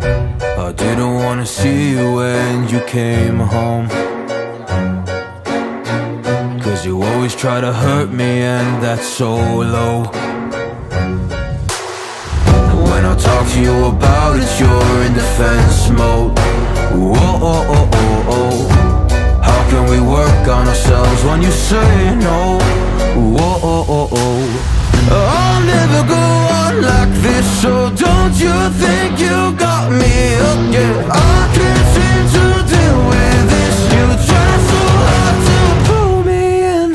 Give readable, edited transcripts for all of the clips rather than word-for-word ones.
I didn't wanna see you when you came home, 'cause you always try to hurt me, and that's so low. When I talk to you about it, you're in defense mode. Whoa, oh, oh, oh, oh. How can we work on ourselves when you say no? Whoa, oh, oh, oh. I'll never go on like this, so don't you think you got me up? Yeah, I can't seem to deal with this. You try so hard to pull me in.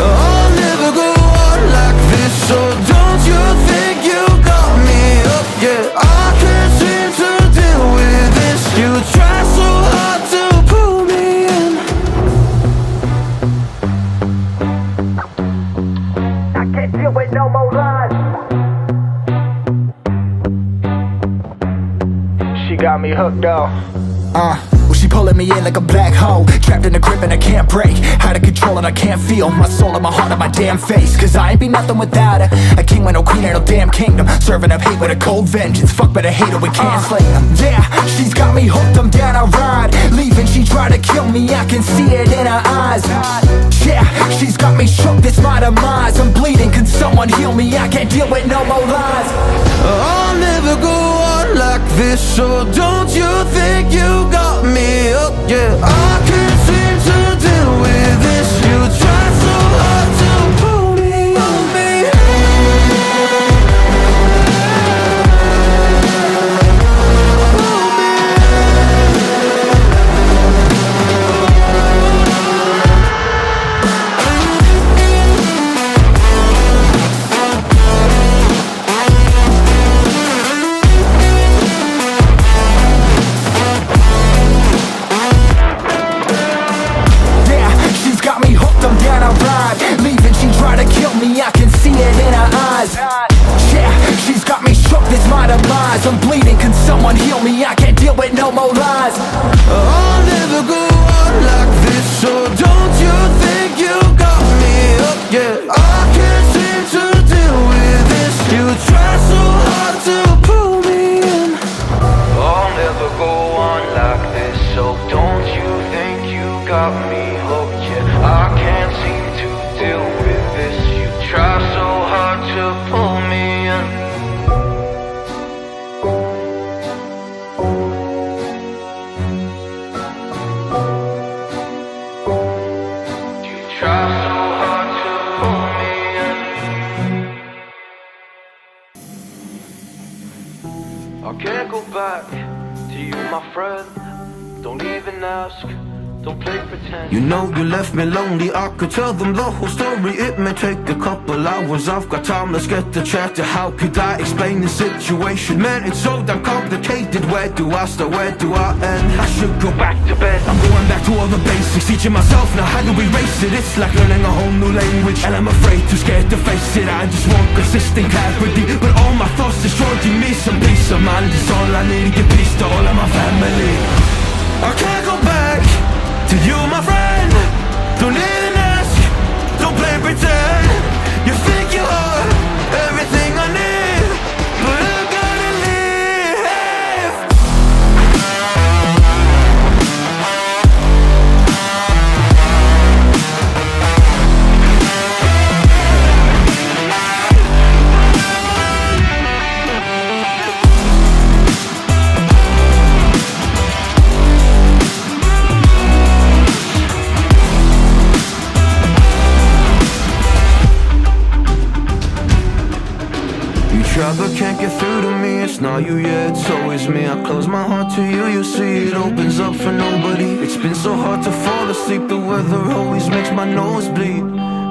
I'll never go on like this, so don't you think you got me up? Yeah, I can't seem to deal with this. You try so hard to pull me in. I can't deal with no more lies. She got me hooked up. Well, she pulling me in like a black hole, trapped in a grip and I can't break. Out of control and I can't feel my soul and my heart and my damn face. 'Cause I ain't be nothing without her. A king with no queen and no damn kingdom, serving up hate with a cold vengeance. Fuck, but I hate her, we can't slay them. Yeah, she's got me hooked, I'm down, I ride. Leaving, she tried to kill me, I can see it in her eyes. Yeah, she's got me shook, this my demise. I'm bleeding, can someone heal me? I can't deal with no more lies. I'll never go on like this, so don't you think you got me up? Yeah, I can't seem to deal with this. You try so hard to pull me on me. Leaving, she tried to kill me, I can see it in her eyes. Yeah, she's got me shook, this my demise. I'm bleeding, can someone heal me? I can't deal with no more lies. I'll never go on like this, so don't you think you got me up? Yeah, I can't seem to deal with this. You try so hard to pull me in. I'll never go on like this, so don't you think you got me hooked? Yeah, I can't seem to deal with this. You try so hard to pull me in. You try so hard to pull me in. I can't go back to you, my friend. Don't even ask. Don't play pretend. You know you left me lonely, I could tell them the whole story. It may take a couple hours, I've got time, let's get the chatter. How could I explain the situation? Man, it's so damn complicated. Where do I start, where do I end? I should go back to bed. I'm going back to all the basics, teaching myself now how to erase it. It's like learning a whole new language, and I'm afraid, too scared to face it. I just want consistent clarity, but all my thoughts destroying me. Some peace of mind is all I need to give peace to all of my family. I can't go back to you, my friend. Don't even ask, don't play pretend. You think you are everything I need, but I gotta leave. Try but can't get through to me. It's not you, yeah, it's always me. I close my heart to you, you see it opens up for nobody. It's been so hard to fall asleep. The weather always makes my nose bleed,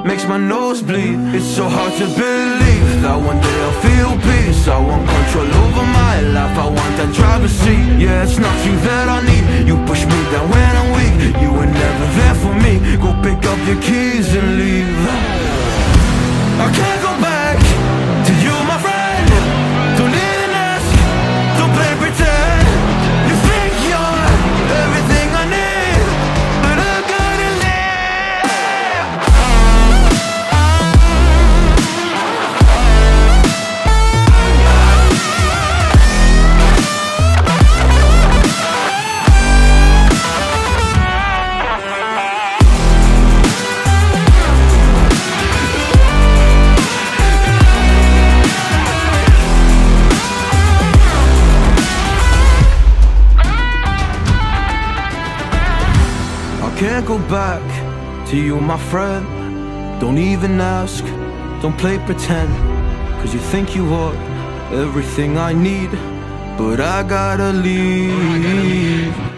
makes my nose bleed. It's so hard to believe that one day I'll feel peace. I want control over my life, I want that driver's seat. Yeah, it's not you that I need. You push me down when I'm weak. You were never there for me. Go pick up your keys and leave. I can't go back to you, my friend. Don't even ask, don't play pretend. You think you're everything can't go back to you, my friend. Don't even ask, don't play pretend, 'cause you think you are everything I need, but I gotta leave.